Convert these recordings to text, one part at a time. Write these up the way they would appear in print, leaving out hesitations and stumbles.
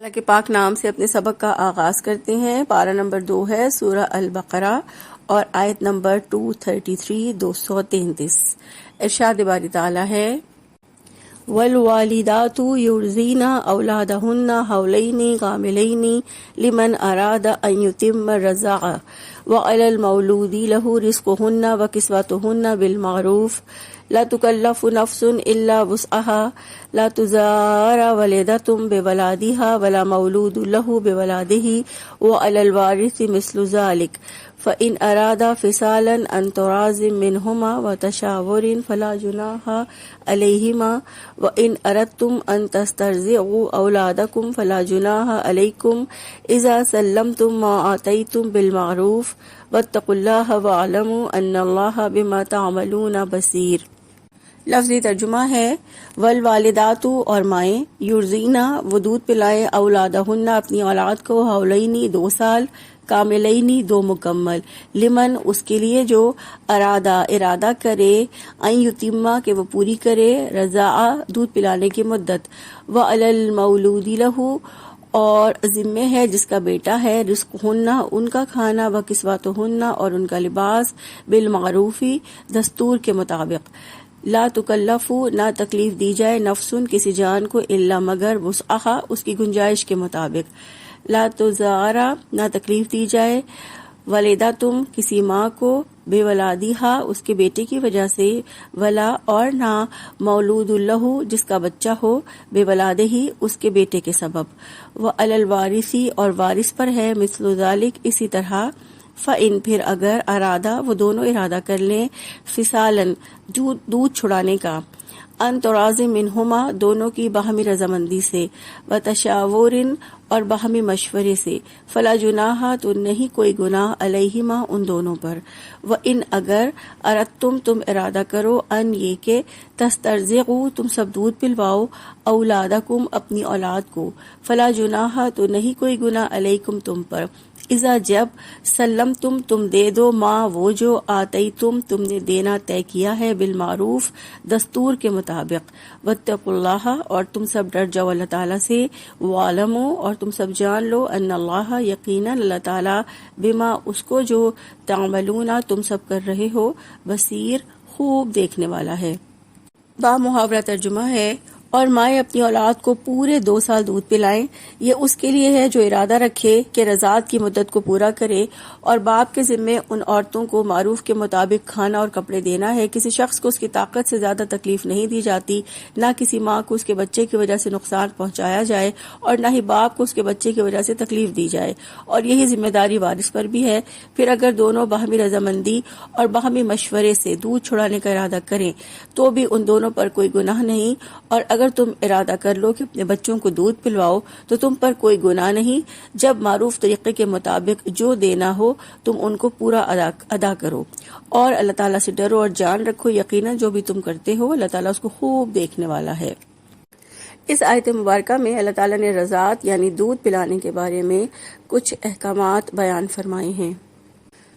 اللہ کے پاک نام سے اپنے سبق کا آغاز کرتے ہیں۔ پارہ نمبر 2 ہے سورہ البقرہ اور آیت نمبر 233 233۔ ارشاد باری تعالیٰ ہے والوالدات یرضین اولادہن حولین کاملین لمن اراد ان یتم الرضاعہ وعلی المولود لہ رزقہن وکسوتہن بالمعروف لا تکلف نفس الا وسعها لا تضار والدۃ بولادها ولا مولود له بولده وعلى الوارث مثل ذلك فإن أرادا فصالا عن تراض منهما وتشاور فلا جناح عليهما وإن أردتم أن تسترضعوا أولادكم فلا جناح عليكم إذا سلمتم ما آتيتم بالمعروف واتقوا الله واعلموا أن الله بما تعملون بصير۔ لفظی ترجمہ ہے والوالدات اور مائیں یرضینا وہ دودھ پلائیں اولادہن اپنی اولاد کو حولینی 2 سال کاملینی 2 مکمل لمن اس کے لیے جو ارادہ کرے ان یتیمہ کہ وہ پوری کرے رضاعہ دودھ پلانے کی مدت وعلی المولود لہ اور ذمہ ہے جس کا بیٹا ہے رزقہن ان کا کھانا و کسوتہن اور ان کا لباس بالمعروفی دستور کے مطابق لا تکلف نہ تکلیف دی جائے نفسن کسی جان کو الا مگر وسعہا اس کی گنجائش کے مطابق لا تضارا نہ تکلیف دی جائے والدہ تم کسی ماں کو بے ولادیہا اس کے بیٹے کی وجہ سے ولا اور نہ مولود لہ جس کا بچہ ہو بے ولادہ ہی اس کے بیٹے کے سبب وعلی الوارثی اور وارث پر ہے مثل ذالک اسی طرح فَإِن پھر اگر ارادہ وہ دونوں ارادہ کر لیں فصالاً دودھ چھڑانے کا ان تراض منہما دونوں کی باہمی رضامندی سے وتشاور اور باہمی مشورے سے فلا جناح تو نہیں کوئی گناہ علیہما ان دونوں پر وَإِن اگر اردتم تم ارادہ کرو ان یہ کہ تسترضعوا تم سب دودھ پلواؤ اولادکم اپنی اولاد کو فلا جناح تو نہیں کوئی گناہ علیکم تم پر اذا جب سلم تم دے دو ماں وہ جو آتی تم نے دینا طے کیا ہے بالمعروف دستور کے مطابق واتقوا اللہ اور تم سب ڈر جاؤ اللہ تعالیٰ سے وعلموا اور تم سب جان لو ان اللہ یقینا اللہ تعالیٰ بما اس کو جو تعملون تم سب کر رہے ہو بصیر خوب دیکھنے والا ہے۔ با محاورہ ترجمہ ہے اور مائیں اپنی اولاد کو پورے 2 سال دودھ پلائیں یہ اس کے لیے ہے جو ارادہ رکھے کہ رضاعت کی مدت کو پورا کرے اور باپ کے ذمے ان عورتوں کو معروف کے مطابق کھانا اور کپڑے دینا ہے۔ کسی شخص کو اس کی طاقت سے زیادہ تکلیف نہیں دی جاتی، نہ کسی ماں کو اس کے بچے کی وجہ سے نقصان پہنچایا جائے اور نہ ہی باپ کو اس کے بچے کی وجہ سے تکلیف دی جائے، اور یہی ذمہ داری وارث پر بھی ہے۔ پھر اگر دونوں باہمی رضامندی اور باہمی مشورے سے دودھ چھڑانے کا ارادہ کریں تو بھی ان دونوں پر کوئی گناہ نہیں، اور اگر تم ارادہ کر لو کہ اپنے بچوں کو دودھ پلواؤ تو تم پر کوئی گناہ نہیں، جب معروف طریقے کے مطابق جو دینا ہو تم ان کو پورا ادا کرو، اور اللہ تعالیٰ سے ڈرو اور جان رکھو یقیناً جو بھی تم کرتے ہو اللہ تعالیٰ اس کو خوب دیکھنے والا ہے۔ اس آیت مبارکہ میں اللہ تعالیٰ نے رضاعت یعنی دودھ پلانے کے بارے میں کچھ احکامات بیان فرمائے ہیں۔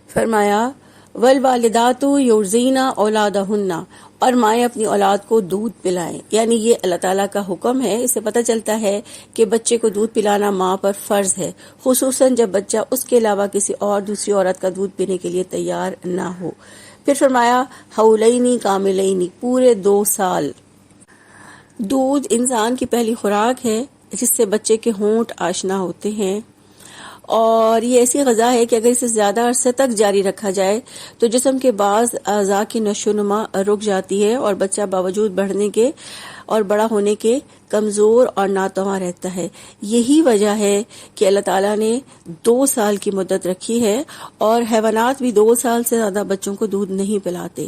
فرمایا والوالدات یرضین اولادہن اور مائیں اپنی اولاد کو دودھ پلائیں، یعنی یہ اللہ تعالیٰ کا حکم ہے۔ اس سے پتہ چلتا ہے کہ بچے کو دودھ پلانا ماں پر فرض ہے، خصوصاً جب بچہ اس کے علاوہ کسی اور دوسری عورت کا دودھ پینے کے لیے تیار نہ ہو۔ پھر فرمایا حولینی کاملینی پورے 2 سال۔ دودھ انسان کی پہلی خوراک ہے جس سے بچے کے ہونٹ آشنا ہوتے ہیں، اور یہ ایسی غذا ہے کہ اگر اسے زیادہ عرصے تک جاری رکھا جائے تو جسم کے بعض اعضاء کی نشو و نما رک جاتی ہے اور بچہ باوجود بڑھنے کے اور بڑا ہونے کے کمزور اور ناتواں رہتا ہے۔ یہی وجہ ہے کہ اللہ تعالیٰ نے 2 سال کی مدت رکھی ہے، اور حیوانات بھی 2 سال سے زیادہ بچوں کو دودھ نہیں پلاتے۔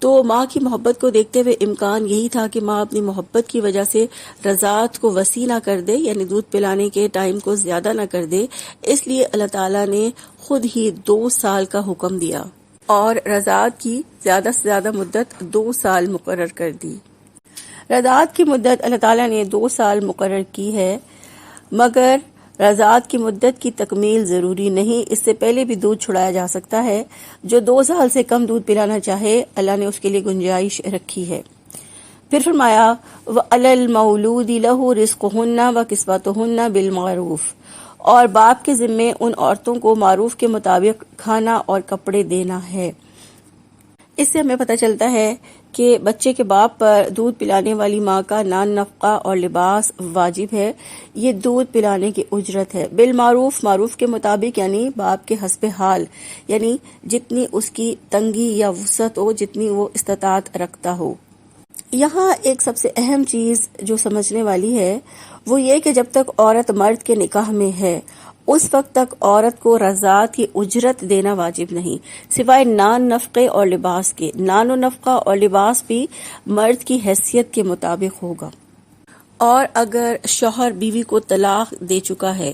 تو ماں کی محبت کو دیکھتے ہوئے امکان یہی تھا کہ ماں اپنی محبت کی وجہ سے رضاعت کو وسیع نہ کر دے، یعنی دودھ پلانے کے ٹائم کو زیادہ نہ کر دے، اس لیے اللہ تعالیٰ نے خود ہی 2 سال کا حکم دیا اور رضاعت کی زیادہ سے زیادہ مدت 2 سال مقرر کر دی۔ رضاعت کی مدت اللہ تعالیٰ نے 2 سال مقرر کی ہے، مگر رضاعت کی مدت کی تکمیل ضروری نہیں، اس سے پہلے بھی دودھ چھڑایا جا سکتا ہے۔ جو 2 سال سے کم دودھ پلانا چاہے اللہ نے اس کے لیے گنجائش رکھی ہے۔ پھر فرمایا وَعَلَى الْمَوْلُودِ لَهُ رِزْقُهُنَّ وَكِسْوَتُهُنَّ بِالْمَعْرُوفِ، اور باپ کے ذمے ان عورتوں کو معروف کے مطابق کھانا اور کپڑے دینا ہے۔ اس سے ہمیں پتہ چلتا ہے کہ بچے کے باپ پر دودھ پلانے والی ماں کا نان نفقہ اور لباس واجب ہے۔ یہ دودھ پلانے کی اجرت ہے۔ بالمعروف، معروف کے مطابق یعنی باپ کے حسب حال، یعنی جتنی اس کی تنگی یا وسعت ہو، جتنی وہ استطاعت رکھتا ہو۔ یہاں ایک سب سے اہم چیز جو سمجھنے والی ہے وہ یہ کہ جب تک عورت مرد کے نکاح میں ہے اس وقت تک عورت کو رضاعت کی اجرت دینا واجب نہیں، سوائے نان نفقے اور لباس کے۔ نان و نفقہ اور لباس بھی مرد کی حیثیت کے مطابق ہوگا۔ اور اگر شوہر بیوی کو طلاق دے چکا ہے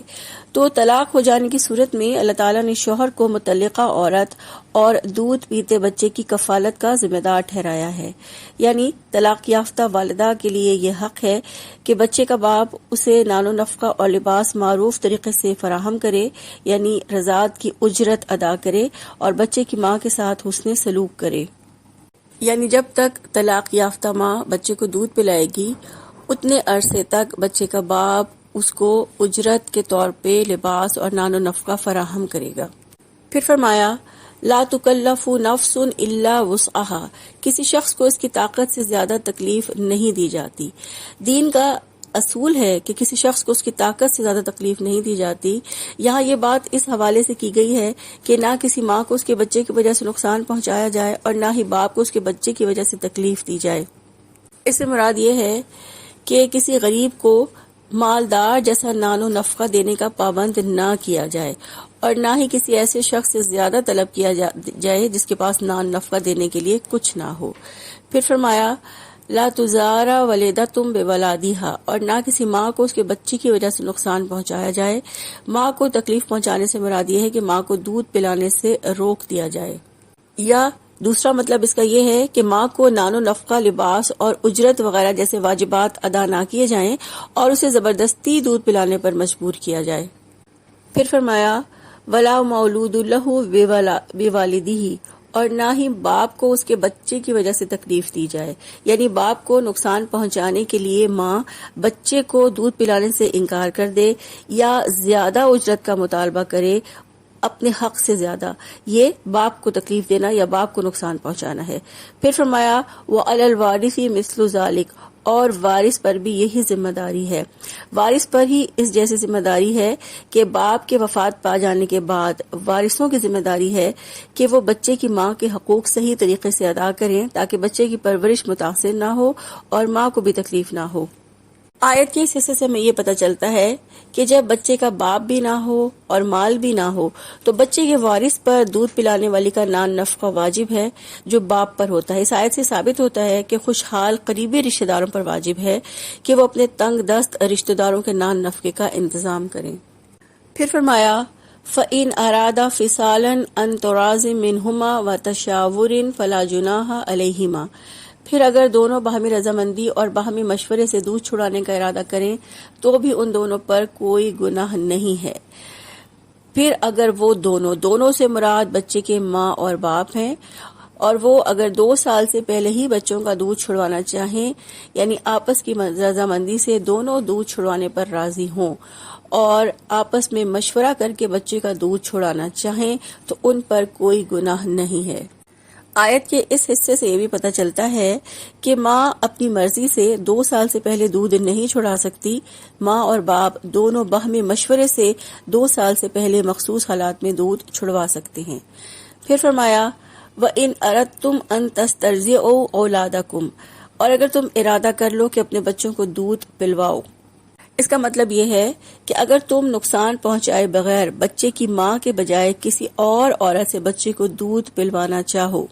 تو طلاق ہو جانے کی صورت میں اللہ تعالیٰ نے شوہر کو متعلقہ عورت اور دودھ پیتے بچے کی کفالت کا ذمہ دار ٹھہرایا ہے۔ یعنی طلاق یافتہ والدہ کے لیے یہ حق ہے کہ بچے کا باپ اسے نان و نفقہ اور لباس معروف طریقے سے فراہم کرے، یعنی رضاعت کی اجرت ادا کرے، اور بچے کی ماں کے ساتھ حسن سلوک کرے۔ یعنی جب تک طلاق یافتہ ماں بچے کو دودھ پلائے گی اتنے عرصے تک بچے کا باپ اس کو اجرت کے طور پہ لباس اور نان و نفقہ فراہم کرے گا۔ پھر فرمایا لا تکلف نفس الا وسعها، کسی شخص کو اس کی طاقت سے زیادہ تکلیف نہیں دی جاتی۔ دین کا اصول ہے کہ کسی شخص کو اس کی طاقت سے زیادہ تکلیف نہیں دی جاتی۔ یہاں یہ بات اس حوالے سے کی گئی ہے کہ نہ کسی ماں کو اس کے بچے کی وجہ سے نقصان پہنچایا جائے اور نہ ہی باپ کو اس کے بچے کی وجہ سے تکلیف دی جائے۔ اس سے مراد یہ ہے کہ کسی غریب کو مالدار جیسا نان و نفقہ دینے کا پابند نہ کیا جائے، اور نہ ہی کسی ایسے شخص سے زیادہ طلب کیا جائے جس کے پاس نان نفقہ دینے کے لیے کچھ نہ ہو۔ پھر فرمایا لا تزار والدتم بولادها، اور نہ کسی ماں کو اس کے بچے کی وجہ سے نقصان پہنچایا جائے۔ ماں کو تکلیف پہنچانے سے مراد یہ ہے کہ ماں کو دودھ پلانے سے روک دیا جائے، یا دوسرا مطلب اس کا یہ ہے کہ ماں کو نان و نفقہ، لباس اور اجرت وغیرہ جیسے واجبات ادا نہ کیے جائیں اور اسے زبردستی دودھ پلانے پر مجبور کیا جائے۔ پھر فرمایا ولا مولود لہ بوالدہ، اور نہ ہی باپ کو اس کے بچے کی وجہ سے تکلیف دی جائے، یعنی باپ کو نقصان پہنچانے کے لیے ماں بچے کو دودھ پلانے سے انکار کر دے یا زیادہ اجرت کا مطالبہ کرے اپنے حق سے زیادہ، یہ باپ کو تکلیف دینا یا باپ کو نقصان پہنچانا ہے۔ پھر فرمایا وَعَلَى الْوَارِثِ مِثْلُ ذَلِكَ، اور وارث پر بھی یہی ذمہ داری ہے۔ وارث پر ہی اس جیسی ذمہ داری ہے کہ باپ کے وفات پا جانے کے بعد وارثوں کی ذمہ داری ہے کہ وہ بچے کی ماں کے حقوق صحیح طریقے سے ادا کریں تاکہ بچے کی پرورش متاثر نہ ہو اور ماں کو بھی تکلیف نہ ہو۔ آیت کے اس حصے سے ہمیں یہ پتہ چلتا ہے کہ جب بچے کا باپ بھی نہ ہو اور مال بھی نہ ہو تو بچے کے وارث پر دودھ پلانے والی کا نان نفقہ واجب ہے جو باپ پر ہوتا ہے۔ اس آیت سے ثابت ہوتا ہے کہ خوشحال قریبی رشتہ داروں پر واجب ہے کہ وہ اپنے تنگ دست رشتہ داروں کے نان نفقے کا انتظام کریں۔ پھر فرمایا فَإِنْ أَرَادَ فِصَالًا عَنْ تَرَاضٍ مِّنْهُمَا وَتَشَاوُرٍ فَلَا جُنَاحَ عَلَيْهِمَا، پھر اگر دونوں باہمی رضامندی اور باہمی مشورے سے دودھ چھڑانے کا ارادہ کریں تو بھی ان دونوں پر کوئی گناہ نہیں ہے۔ پھر اگر وہ دونوں سے مراد بچے کے ماں اور باپ ہیں، اور وہ اگر 2 سال سے پہلے ہی بچوں کا دودھ چھڑوانا چاہیں، یعنی آپس کی رضامندی سے دونوں دودھ چھڑوانے پر راضی ہوں اور آپس میں مشورہ کر کے بچے کا دودھ چھڑانا چاہیں تو ان پر کوئی گناہ نہیں ہے۔ آیت کے اس حصے سے یہ بھی پتہ چلتا ہے کہ ماں اپنی مرضی سے 2 سال سے پہلے دودھ نہیں چھڑا سکتی۔ ماں اور باپ دونوں باہمی مشورے سے 2 سال سے پہلے مخصوص حالات میں دودھ چھڑوا سکتے ہیں۔ پھر فرمایا وَإِنْ أَرَدْتُمْ أَنْ تَسْتَرْضِعُوا أَوْلَادَكُمْ، اور اگر تم ارادہ کر لو کہ اپنے بچوں کو دودھ پلواؤ۔ اس کا مطلب یہ ہے کہ اگر تم نقصان پہنچائے بغیر بچے کی ماں کے بجائے کسی اور عورت سے بچے کو دودھ پلوانا چاہو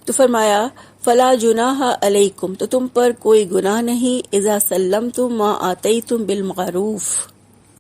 تو فرمایا فلا جناح علیکم، تو تم پر کوئی گناہ نہیں، اذا سلمتم ما آتیتم بالمعروف،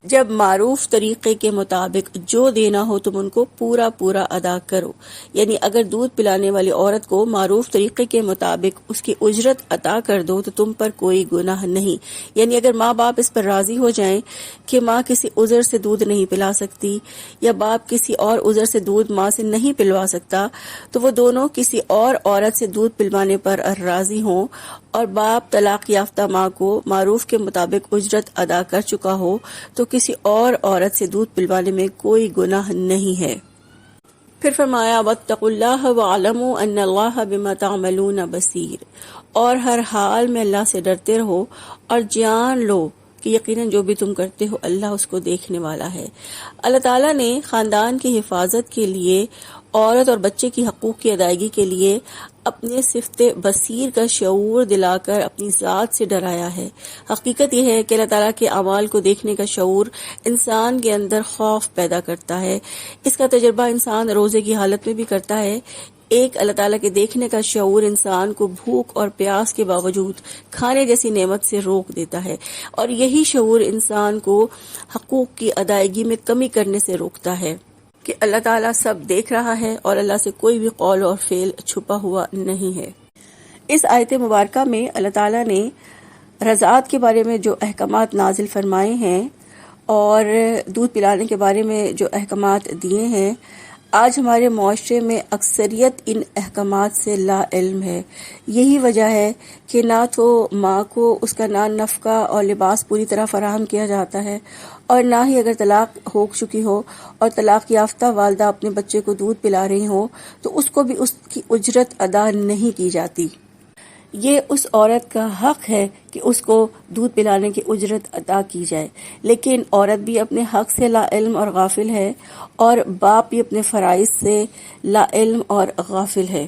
جب معروف طریقے کے مطابق جو دینا ہو تم ان کو پورا پورا ادا کرو. یعنی اگر دودھ پلانے والی عورت کو معروف طریقے کے مطابق اس کی اجرت ادا کر دو تو تم پر کوئی گناہ نہیں. یعنی اگر ماں باپ اس پر راضی ہو جائیں کہ ماں کسی عذر سے دودھ نہیں پلا سکتی یا باپ کسی اور عذر سے دودھ ماں سے نہیں پلوا سکتا تو وہ دونوں کسی اور عورت سے دودھ پلوانے پر راضی ہوں اور باپ طلاق یافتہ ماں کو معروف کے مطابق اجرت ادا کر چکا ہو تو کسی اور عورت سے دودھ پلوانے میں کوئی گناہ نہیں ہے. پھر فرمایا واتقوا اللہ واعلموا ان اللہ بما تعملون بصیر، اور ہر حال میں اللہ سے ڈرتے رہو اور جان لو کہ یقیناً جو بھی تم کرتے ہو اللہ اس کو دیکھنے والا ہے. اللہ تعالیٰ نے خاندان کی حفاظت کے لیے عورت اور بچے کی حقوق کی ادائیگی کے لیے اپنے صفت بصیر کا شعور دلا کر اپنی ذات سے ڈرایا ہے. حقیقت یہ ہے کہ اللہ تعالیٰ کے اعمال کو دیکھنے کا شعور انسان کے اندر خوف پیدا کرتا ہے. اس کا تجربہ انسان روزے کی حالت میں بھی کرتا ہے. ایک اللہ تعالیٰ کے دیکھنے کا شعور انسان کو بھوک اور پیاس کے باوجود کھانے جیسی نعمت سے روک دیتا ہے، اور یہی شعور انسان کو حقوق کی ادائیگی میں کمی کرنے سے روکتا ہے کہ اللہ تعالیٰ سب دیکھ رہا ہے اور اللہ سے کوئی بھی قول اور فعل چھپا ہوا نہیں ہے. اس آیت مبارکہ میں اللہ تعالیٰ نے رضاعت کے بارے میں جو احکامات نازل فرمائے ہیں اور دودھ پلانے کے بارے میں جو احکامات دیے ہیں، آج ہمارے معاشرے میں اکثریت ان احکامات سے لا علم ہے. یہی وجہ ہے کہ نہ تو ماں کو اس کا نان نفقہ اور لباس پوری طرح فراہم کیا جاتا ہے، اور نہ ہی اگر طلاق ہو چکی ہو اور طلاق یافتہ والدہ اپنے بچے کو دودھ پلا رہی ہو تو اس کو بھی اس کی اجرت ادا نہیں کی جاتی. یہ اس عورت کا حق ہے کہ اس کو دودھ پلانے کی اجرت ادا کی جائے، لیکن عورت بھی اپنے حق سے لا علم اور غافل ہے اور باپ بھی اپنے فرائض سے لا علم اور غافل ہے.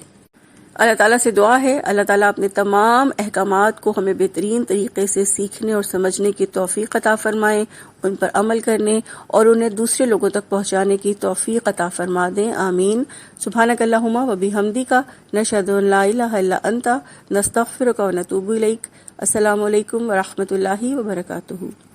اللہ تعالیٰ سے دعا ہے اللہ تعالیٰ اپنے تمام احکامات کو ہمیں بہترین طریقے سے سیکھنے اور سمجھنے کی توفیق عطا فرمائیں، ان پر عمل کرنے اور انہیں دوسرے لوگوں تک پہنچانے کی توفیق عطا فرما دیں. آمین. سبحانک اللہم و بحمدک نشہد ان لا الہ الا انت نستغفرک و نتوب الیک. السلام علیکم ورحمۃ اللہ وبرکاتہ.